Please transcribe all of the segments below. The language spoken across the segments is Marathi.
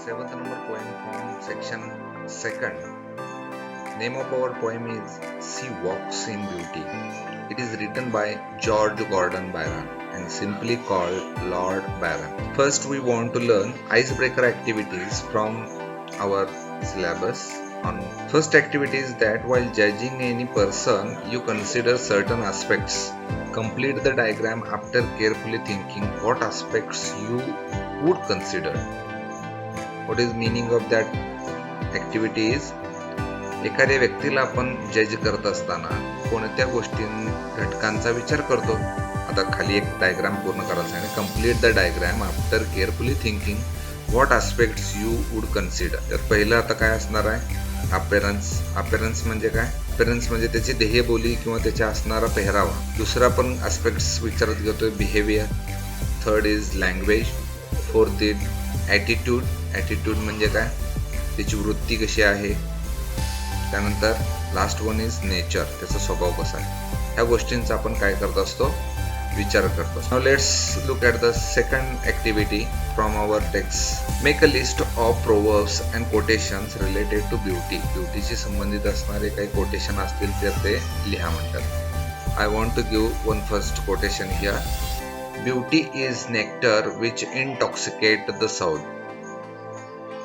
seventh number poem from section second. Name of our poem is She Walks in Beauty. It is written by George Gordon Byron and simply called Lord Byron. First, we want to learn icebreaker activities from our syllabus. On first activity is that while judging any person, you consider certain aspects. Complete the diagram after carefully thinking what aspects you would consider. What is meaning of that activity is एखाद्या व्यक्तीला आपण जज करत असताना कोणत्या गोष्टी घटकांचा विचार करतो. आता खाली एक डायग्राम पूर्ण करायचा आहे. Complete the diagram after carefully thinking what aspects you would consider. तर पहिलं आता काय असणार आहे, अपीअरन्स म्हणजे काय, अपीअरन्स म्हणजे त्याची देहबोली किंवा त्याच्या असणारा पेहरावा. दुसरा पण आस्पेक्ट्स विचारात घेतोय behaviour. Third is language. Fourth is attitude. Attitude म्हणजे काय, त्याची वृत्ती कशी आहे. त्यानंतर लास्ट वन इज नेचर, त्याचा स्वभाव कसा आहे. ह्या गोष्टींचा आपण काय करत असतो, विचार करतो. Now let's look at the second activity from our text. Make a list of proverbs and quotations related to beauty. ब्युटीशी संबंधित असणारे काही कोटेशन असतील तर ते लिहा म्हणतात. I want to give one first quotation here. Beauty is nectar which intoxicate the soul.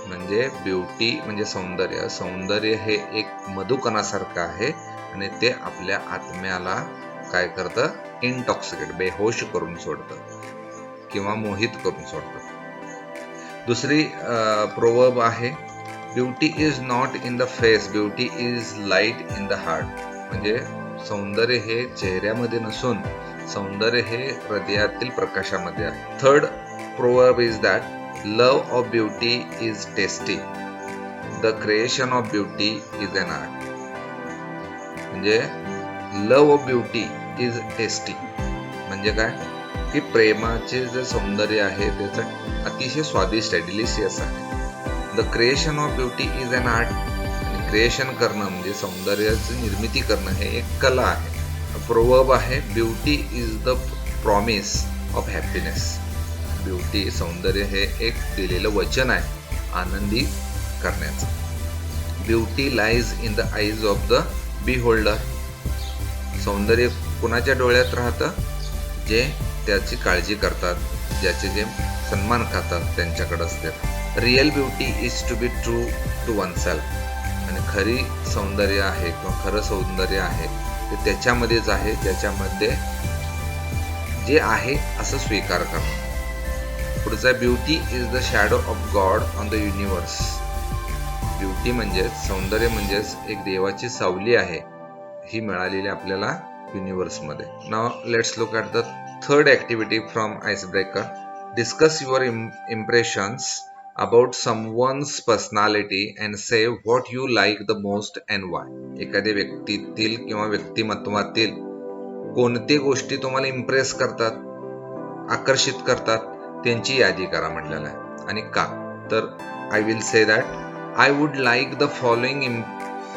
म्हणजे ब्युटी म्हणजे सौंदर्य. सौंदर्य हे एक मधुकणासारखं आहे आणि ते आपल्या आत्म्याला काय करतं, इंटॉक्सिकेट, बेहोश करून सोडतं किंवा मोहित करून सोडतं. दुसरी प्रोवर्ब आहे beauty is not in the face, beauty is light in the heart. म्हणजे सौंदर्य हे चेहऱ्यामध्ये नसून सौंदर्य हे हृदयातील प्रकाशामध्ये आहे. Third proverb is that love of beauty is tasty, the creation of beauty is an art. म्हणजे love of beauty is tasty म्हणजे काय की प्रेमाचे जे सौंदर्य आहे त्याचं अतिशय स्वादिष्ट आहे, डिलिशियस आहे. The creation of beauty is an art. आणि क्रिएशन करणं म्हणजे सौंदर्याची निर्मिती करणं हे एक कला आहे. प्रोवर्ब आहे beauty is the promise of happiness. Beauty सौंदर्य हे एक दिलेलं वचन आहे आनंदी करण्याचं. Beauty lies in the eyes of the beholder. सौंदर्य कुणाच्या डोळ्यात राहतं, जे त्याची काळजी करतात, ज्याचे जे सन्मान खातात त्यांच्याकडे असते. Real beauty is to be true to oneself. आणि खरी सौंदर्य आहे किंवा खरं सौंदर्य आहे ते त्याच्यामध्येच आहे ज्याच्यामध्ये जे आहे असं स्वीकार करणं. पुढचा beauty is the shadow of God on the universe. Beauty म्हणजेच सौंदर्य म्हणजेच एक देवाची सावली आहे ही मिळालेली आपल्याला युनिवर्समध्ये. Now let's look at the third activity from ice breaker. Discuss your impressions about someone's personality and say what you like the most and why. एखाद्या व्यक्तीतील किंवा व्यक्तिमत्वातील कोणते गोष्टी तुम्हाला इम्प्रेस करतात, आकर्षित करतात त्यांची यादी करा म्हटलेलं आहे. आणि का, तर I will say that I would like the following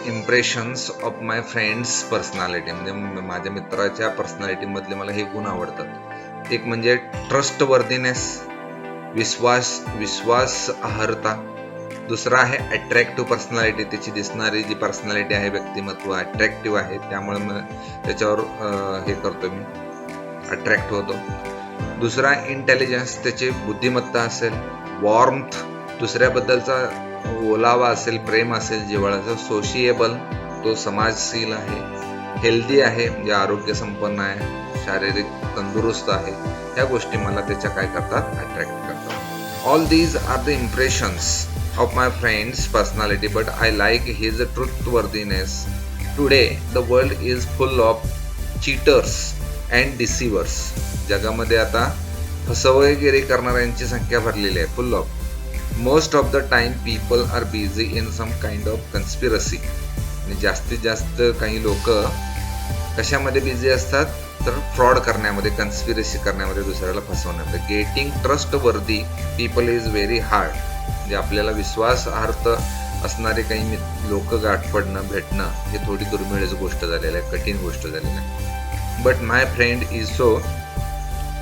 impressions of my friends personality. म्हणजे माझ्या मित्राच्या पर्सनॅलिटीमधले मला हे गुण आवडतात. एक म्हणजे ट्रस्ट वर्दीनेस, विश्वासार्हता. दुसरा आहे अट्रॅक्टिव्ह पर्सनॅलिटी. त्याची दिसणारी जी पर्सनॅलिटी आहे, व्यक्तिमत्व अट्रॅक्टिव्ह आहे त्यामुळे मग त्याच्यावर हे करतो मी, अट्रॅक्ट होतो. दुसरा इंटेलिजन्स, त्याची बुद्धिमत्ता असेल. वॉर्मथ, दुसऱ्याबद्दलचा ओलावा असेल, प्रेम असेल, जिव्हाळ्याचा. सोशिएबल, तो समाजशील आहे. हेल्दी आहे म्हणजे आरोग्य संपन्न आहे, शारीरिक तंदुरुस्त आहे. ह्या गोष्टी मला त्याच्या काय करतात, अट्रॅक्ट करतात. All these are the impressions of my friends personality but I like his truthworthiness. Today the world is full of cheaters and deceivers. जगामध्ये आता फसवेगिरी करणाऱ्यांची संख्या भरलेली आहे, full of. Most of the time people are busy in some kind of conspiracy. आणि जास्तीत जास्त काही लोक कशामध्ये बिझी असतात, तर फ्रॉड करण्यामध्ये, कन्स्पिरसी करण्यामध्ये, दुसऱ्याला फसवण्यामध्ये. गेटिंग ट्रस्ट वर्दी पीपल इज व्हेरी हार्ड. म्हणजे आपल्याला विश्वासार्ह असणारे काही लोक गाठ पडणं, भेटणं हे थोडी दुर्मिळच गोष्ट झालेली आहे, कठीण गोष्ट झालेली आहे. But my friend is so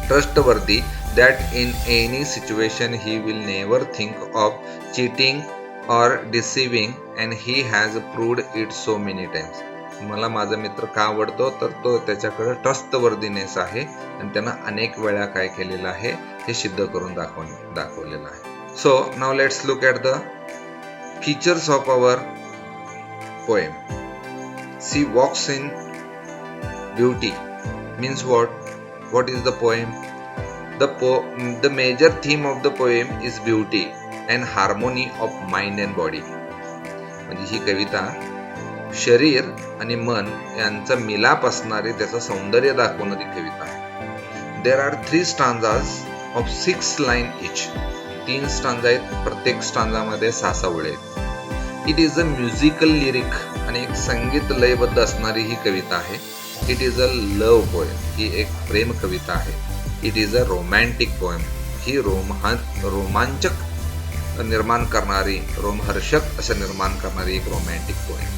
trustworthy that in any situation he will never think of cheating or deceiving, and he has proved it so many times. मला माझा मित्र का आवडतो तर तो त्याच्याकडे ट्रस्टवर्दीनेस आहे आणि त्यानं अनेक वेळा काय केलेलं आहे हे सिद्ध करून दाखवलेलं आहे. So now let's look at the features of our poem. She walks in beauty means what is the poem? The major theme of the poem is beauty and harmony of mind and body. म्हणजे ही कविता शरीर आणि मन यांचा मिलाप असणारे त्याचं सौंदर्य दाखवणारी कविता आहे. There are 3 stanzas of 6 lines each. 3 stanza आहेत, प्रत्येक स्टांजामध्ये 6 ओळी आहेत. It is a musical lyric आणि एक संगीत लयबद्ध असणारी ही कविता आहे. It is a love poem, ही एक प्रेम कविता आहे. It is a romantic poem, ही रोमांचक निर्माण करणारी, रोमहर्षक असं निर्माण करणारी एक romantic poem.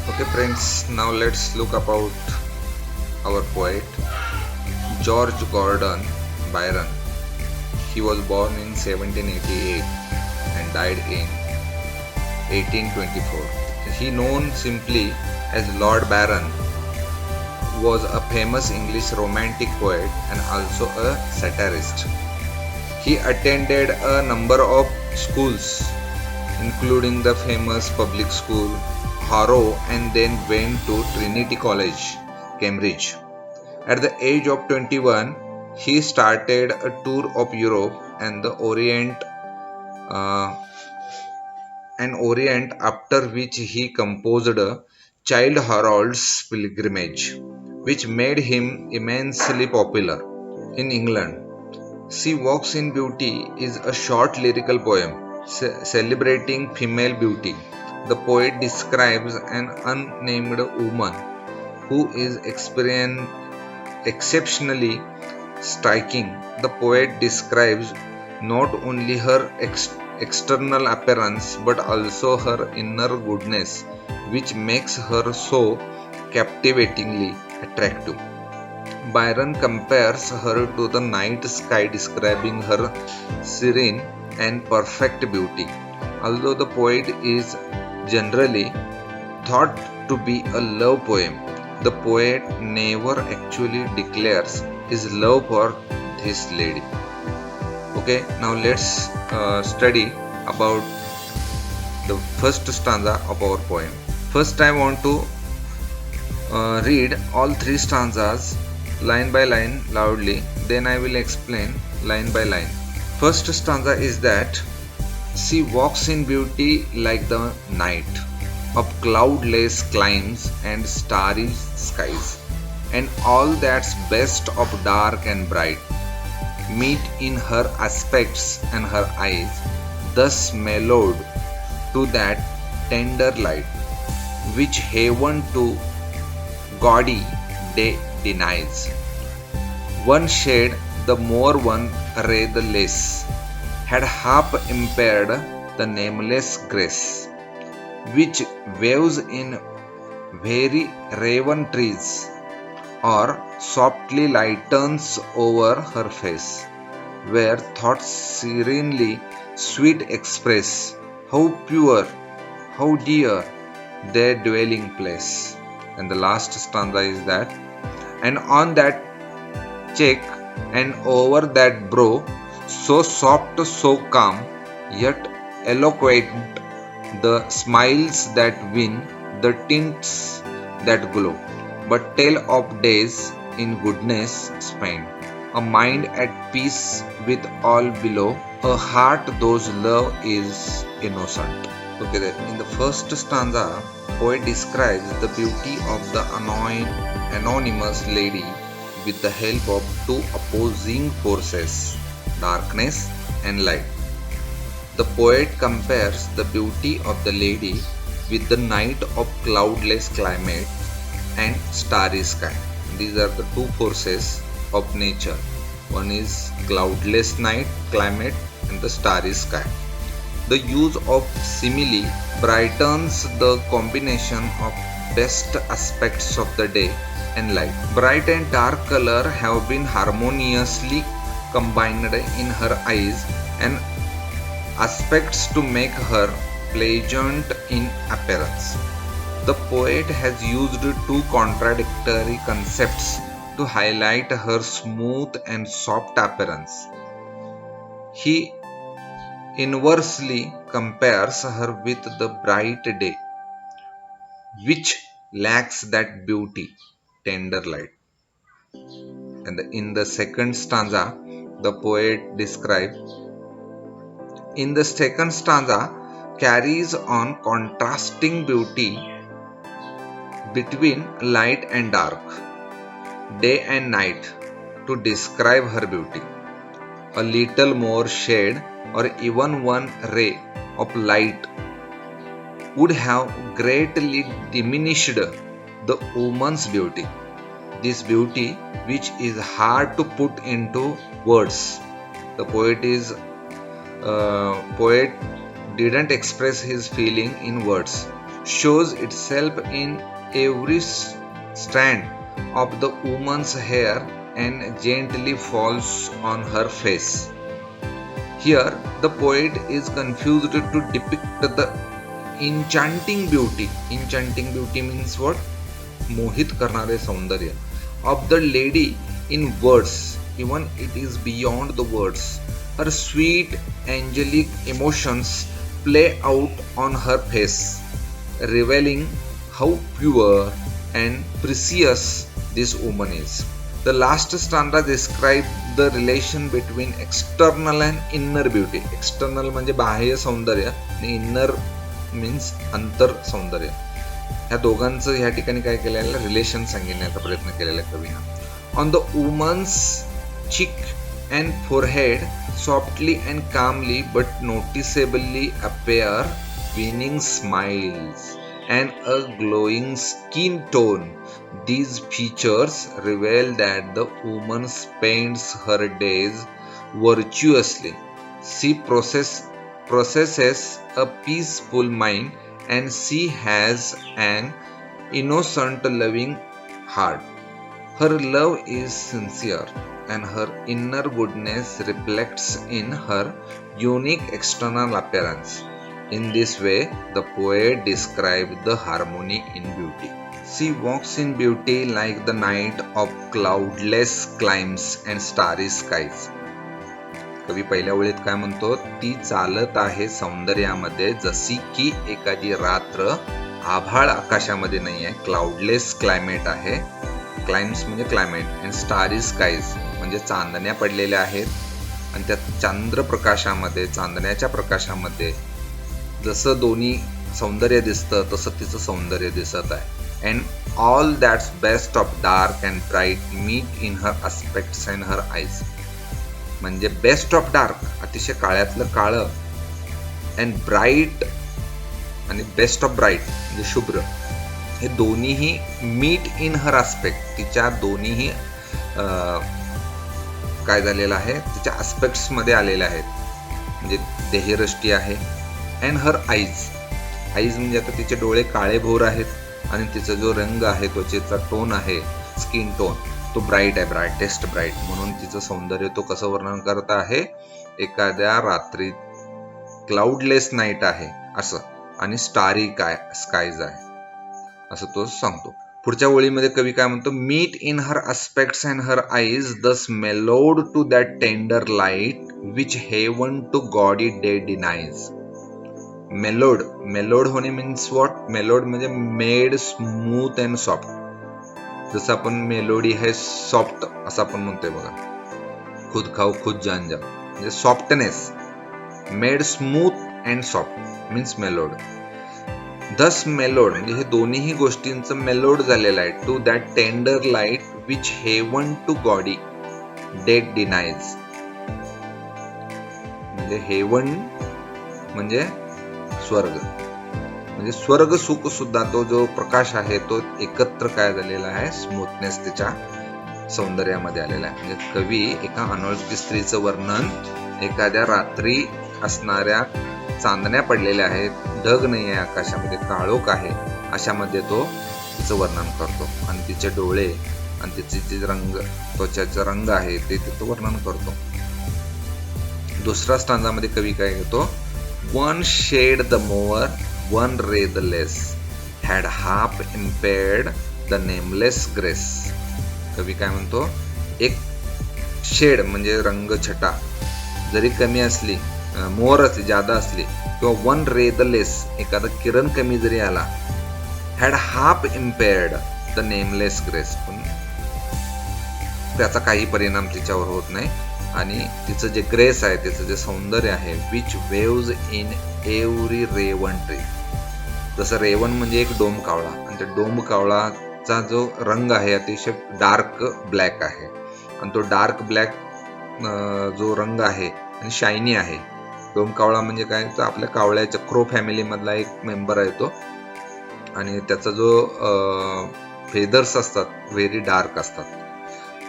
Okay friends, now let's look about our poet George Gordon Byron. He was born in 1788 and died in 1824. He known simply as Lord Byron, was a famous English romantic poet and also a satirist. He attended a number of schools, including the famous public school Harrow, and then went to Trinity College, Cambridge. At the age of 21, he started a tour of Europe and the Orient, after which he composed a Childe Harold's Pilgrimage, which made him immensely popular in England. She Walks in Beauty is a short lyrical poem celebrating female beauty. The poet describes an unnamed woman who is exceptionally striking. The poet describes not only her external appearance but also her inner goodness, which makes her so captivatingly attractive. Byron compares her to the night sky, describing her serene and perfect beauty. Although the poet is generally thought to be a love poem, the poet never actually declares his love for this lady. Okay, now let's study about the first stanza of our poem. First, I want to read all 3 stanzas line by line loudly, then I will explain line by line. First stanza is that she walks in beauty like the night of cloudless climes and starry skies, and all that's best of dark and bright meet in her aspects and her eyes, thus mellowed to that tender light which heaven to gaudy day denies. One shade the more, one ray the less, had half impaired the nameless grace which waves in very raven trees, or softly lightens over her face, where thoughts serenely sweet express how pure, how dear their dwelling place. And the last stanza is that, and on that cheek and over that brow, so soft, so calm, yet eloquent, the smiles that win, the tints that glow, but tell of days in goodness spent, a mind at peace with all below, a heart whose love is innocent. Okay, in the first stanza, poet describes the beauty of the anonymous lady with the help of 2 opposing forces, darkness and light. The poet compares the beauty of the lady with the night of cloudless climate and starry sky. These are the 2 forces of nature. One is cloudless night climate and the starry sky. The use of simile brightens the combination of best aspects of the day and light. Bright and dark color have been harmoniously combined in her eyes and aspects to make her pleasant in appearance. The poet has used two contradictory concepts to highlight her smooth and soft appearance. He inversely compares her with the bright day, which lacks that beauty, tender light. And in the second stanza, the poet carries on contrasting beauty between light and dark, day and night, to describe her beauty. A little more shade or even one ray of light would have greatly diminished the woman's beauty. This beauty, which is hard to put into words. The poet didn't express his feeling in words, shows itself in every strand of the woman's hair and gently falls on her face. Here, the poet is confused to depict the enchanting beauty. Enchanting beauty means what? Mohit करणारे सौंदर्य of the lady in words, even it is beyond the words. Her sweet angelic emotions play out on her face, revealing how pure and precious this woman is. The last stanza describes the relation between external and inner beauty. External म्हणजे बाह्य सौंदर्य आणि inner means अंतर सौंदर्य. ह्या दोघांचं ह्या ठिकाणी काय केलेलं रिलेशन सांगण्याचा प्रयत्न केलेला कवीनं. On the woman's cheek and forehead softly and calmly but noticeably appear winning smiles and a glowing skin tone. These features reveal that the woman spends her days virtuously. She possesses a peaceful mind and she has an innocent loving heart. Her love is sincere and her inner goodness reflects in her unique external appearance. In this way, the poet describes the harmony in beauty. She walks in beauty like the night of cloudless climes and starry skies. कवी पहिल्या ओळीत काय म्हणतो, ती चालत आहे सौंदर्यामध्ये जशी की एखादी रात्र आभाळ आकाशामध्ये नाही आहे. क्लाउडलेस क्लायमेट आहे. क्लाइम्स म्हणजे क्लायमेट अँड स्टारी स्काईज म्हणजे चांदण्या पडलेल्या आहेत आणि त्या चंद्रप्रकाशामध्ये चांदण्याच्या प्रकाशामध्ये जसं दोन्ही सौंदर्य दिसतं तसं तिचं सौंदर्य दिसत आहे. And all that's best of dark and bright meet in her aspects and her eyes. म्हणजे बेस्ट ऑफ डार्क अतिशय काळ्यातलं काळं अँड ब्राईट आणि बेस्ट ऑफ ब्राईट म्हणजे शुभ्र हे दोन्हीही मीट इन हर आस्पेक्ट तिच्या दोन्हीही काय झालेलं आहे तिच्या आस्पेक्ट्स मध्ये आलेले आहेत. म्हणजे देहरष्टी आहे अँड हर आईज. आईज म्हणजे आता तिचे डोळे काळे भोर आहेत आणि तिचा जो रंग आहे त्वचेचा टोन आहे स्किन टोन तो ब्राईट आहे. ब्राईटेस्ट ब्राईट म्हणून तिचं सौंदर्य तो कसं वर्णन करत आहे, एखाद्या रात्री क्लाउडलेस नाईट आहे असं आणि स्टारी स्काईज आहे असं तो सांगतो. पुढच्या ओळीमध्ये कवी काय म्हणतो, meet in her aspects and her eyes thus mellowed to that tender light which heaven to gaudy day denies. Mellowed होणे मीन्स व्हॉट? मेलोड म्हणजे मेड स्मूथ अँड सॉफ्ट. जसं आपण मेलोडी है सॉफ्ट असं आपण म्हणतोय बघा. खुद खाओ खुद जान जाओ म्हणजे softness. Made smooth and soft means mellowed. Thus mellowed म्हणजे हे दोन्ही गोष्टींचं मेलोड झालेलं आहे. To that tender light which heaven to gaudy day denies. म्हणजे हेवन म्हणजे स्वर्ग. म्हणजे स्वर्ग सुख सुद्धा तो जो प्रकाश आहे तो एकत्र काय झालेला आहे, स्मूथनेस त्याच्या सौंदर्यामध्ये आलेला आहे. म्हणजे कवी एका अनोळखी स्त्रीचं वर्णन एखाद्या रात्री असणाऱ्या चांदण्या पडलेल्या आहेत, ढग नाही आहे आकाशामध्ये, काळोख आहे, अशामध्ये तो तिचं वर्णन करतो आणि तिचे डोळे आणि तिचे जे रंग, त्वचाचा रंग आहे ते तिथं वर्णन करतो. दुसऱ्या स्टांजामध्ये कवी काय घेतो, one shade the more, one ray the less, had half impaired the nameless grace. कवी काय म्हणतो, एक शेड म्हणजे रंग छटा जरी कमी असली, मोर असली, जादा असली, किंवा वन रे द लेस, एखादा किरण कमी जरी आला, had half impaired the nameless grace, पण त्याचा काही परिणाम तिच्यावर होत नाही. आणि तिचं जे ग्रेस आहे, तिचं जे सौंदर्य आहे, which waves in every raven tree. जसं रेवन म्हणजे एक डोम कावळा, आणि त्या डोम कावळाचा जो रंग आहे अतिशय डार्क ब्लॅक आहे, आणि तो डार्क ब्लॅक जो रंग आहे आणि शायनी आहे. डोम कावळा म्हणजे काय, तर आपल्या कावळ्याच्या क्रो फॅमिली मधला एक मेंबर आहे तो, आणि त्याचा जो फेदर्स असतात व्हेरी डार्क असतात.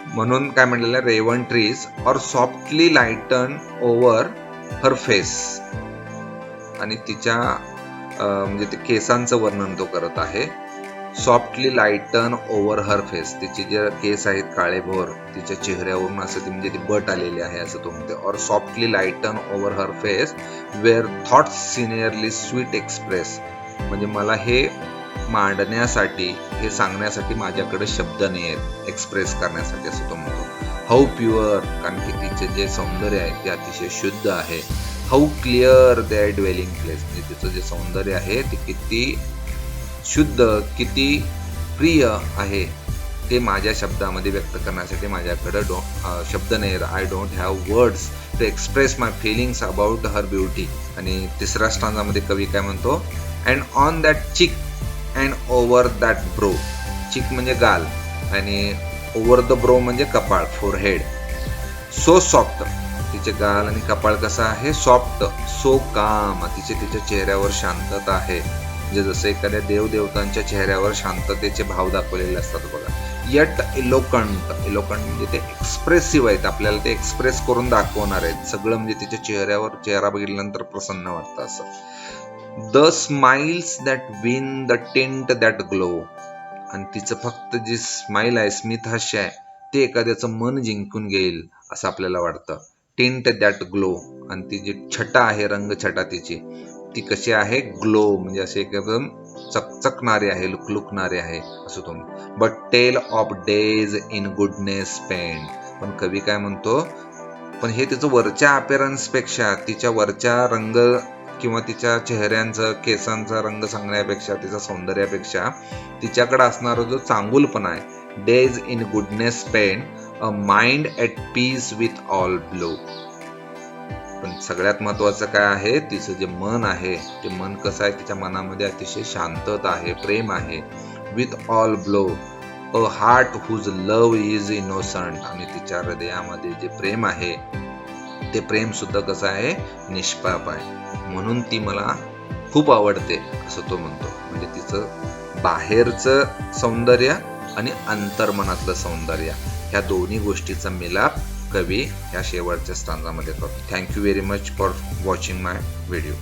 म्हणून काय म्हणलेलं आहे, raven trees or softly lighten over her face. आणि तिच्या म्हणजे ते केसांचं वर्णन तो करत आहे. Softly lighten over her face, तिचे जे केस आहेत काळेभोर, तिच्या चेहऱ्यावरून असं ती म्हणजे ती बट आलेली आहे असं तो म्हणते. Or softly lighten over her face where thoughts serenely sweet express. म्हणजे मला हे मांडण्यासाठी, हे सांगण्यासाठी माझ्याकडे शब्द नाही आहेत एक्सप्रेस करण्यासाठी असं तो म्हणतो. हाऊ प्युअर, कारण की तिचे जे सौंदर्य आहे ते अतिशय शुद्ध आहे. How clear their dwelling place, म्हणजे तिचं जे सौंदर्य आहे ते किती शुद्ध, किती प्रिय आहे, ते माझ्या शब्दामध्ये व्यक्त करण्यासाठी माझ्याकडे शब्द नाही. I don't have words to express my feelings about her beauty. आणि तिसऱ्या स्टांजामध्ये कवी काय म्हणतो, and on that cheek and over that brow. Cheek म्हणजे गाल, आणि ओव्हर द ब्रो म्हणजे कपाळ, फोरहेड. सो सॉफ्ट, तिचे गाल आणि कपाळ कसं आहे, सॉफ्ट. सो काम, तिच्या चेहऱ्यावर शांतता आहे. म्हणजे जसं एखाद्या देवदेवतांच्या चेहऱ्यावर शांततेचे भाव दाखवलेले असतात बघा. यट इलोकंट, इलोकंट म्हणजे ते एक्सप्रेसिव्ह आहेत, आपल्याला ते एक्सप्रेस करून दाखवणार आहेत सगळं. म्हणजे तिच्या चेहऱ्यावर, चेहरा बघितल्यानंतर प्रसन्न वाटतं असं. The smiles that win the tint that glow. आणि तिचं फक्त जी स्माइल आहे, स्मित हास्य आहे, ते एखाद्याचं मन जिंकून घेईल असं आपल्याला वाटतं. Tint that glow. आणि ती जी छटा आहे, रंग छटा तिची, ती कशी आहे, ग्लो म्हणजे असे एकदम चकचकणारे आहे, लुकलुकणारे आहे असं तो. But tell of days in goodness spent. पण कवी काय म्हणतो, पण हे तिचं वरच्या अपेरन्स पेक्षा, तिच्या वरच्या रंग किंवा तिच्या चेहऱ्यांचं, केसांचा रंग सांगण्यापेक्षा, तिच्या सौंदर्यापेक्षा तिच्याकडे असणारा जो चांगुलपणा आहे, days in goodness spent, a mind at peace with all below. पण सगळ्यात महत्वाचं काय आहे, तिचं जे मन आहे, ते मन कसं आहे, तिच्या मनामध्ये अतिशय शांतता आहे, प्रेम आहे. With all below, a heart whose love is innocent. आणि तिच्या हृदयामध्ये जे प्रेम आहे, ते प्रेम सुद्धा कसं आहे, निष्पाप आहे. म्हणून ती मला खूप आवडते असं तो म्हणतो. म्हणजे तिचं बाहेरचं सौंदर्य आणि अंतर्मनातलं सौंदर्य, ह्या दोन्ही गोष्टीचा मिलाप कवी ह्या शेवटच्या स्टांजामध्ये करतो. Thank you very much for watching my video.